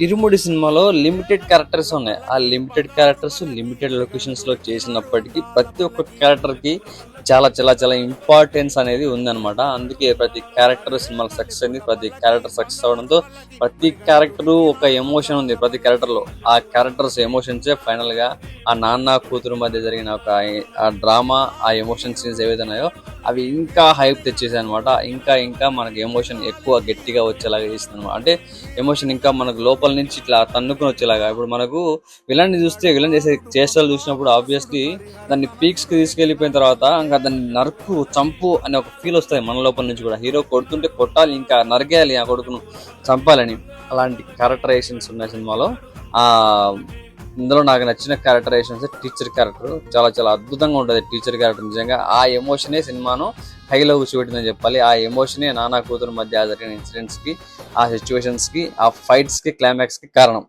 ఇరుముడి సినిమాలో limited characters ఉన్నాయి. ఆ లిమిటెడ్ క్యారెక్టర్స్ లిమిటెడ్ లొకేషన్స్ లో చేసినప్పటికీ ప్రతి ఒక్క క్యారెక్టర్ కి చాలా చాలా చాలా ఇంపార్టెన్స్ అనేది ఉందన్నమాట. అందుకే ప్రతి క్యారెక్టర్ సినిమాలో సక్సెస్ అయింది. ప్రతి క్యారెక్టర్ సక్సెస్ అవడంతో ప్రతి క్యారెక్టర్ ఒక ఎమోషన్ ఉంది ప్రతి క్యారెక్టర్ లో. ఆ క్యారెక్టర్స్ ఎమోషన్సే ఫైనల్ గా ఆ నాన్న కూతురు మధ్య జరిగిన ఒక ఆ డ్రామా, ఆ ఎమోషన్ సీన్స్ ఏవైతే ఉన్నాయో అవి ఇంకా హైప్ తెచ్చేసాయి అనమాట. ఇంకా ఇంకా మనకి ఎమోషన్ ఎక్కువ గట్టిగా వచ్చేలాగా చేసింది అనమాట. అంటే ఎమోషన్ ఇంకా మనకు లోపల నుంచి ఇట్లా తన్నుకుని వచ్చేలాగా. ఇప్పుడు మనకు విలన్ చూస్తే విలన్ చేసే చేష్టలు చూసినప్పుడు ఆబ్వియస్లీ దాన్ని పీక్స్ కి తీసుకెళ్లిపోయిన తర్వాత ఇంకా దాన్ని నరుకు చంపు అనే ఒక ఫీల్ వస్తుంది మన లోపల నుంచి కూడా. హీరో కొడుతుంటే కొట్టాలి, ఇంకా నరికేయాలి ఆ కొడుకును, చంపాలని. అలాంటి క్యారెక్టరైజేషన్స్ ఉన్నాయి సినిమాలో. ఆ ఇందులో నాకు నచ్చిన క్యారెక్టరైజేషన్స్ టీచర్ క్యారెక్టర్ చాలా చాలా అద్భుతంగా ఉంటుంది. టీచర్ క్యారెక్టర్ నిజంగా ఆ ఎమోషనే సినిమాను హైలో కూర్చోబెట్టిందని చెప్పాలి. ఆ ఎమోషనే నానా కూతురు మధ్య జరిగిన ఇన్సిడెంట్స్ కి, ఆ సిచ్యువేషన్స్ కి, ఆ ఫైట్స్ కి, క్లైమాక్స్ కి కారణం.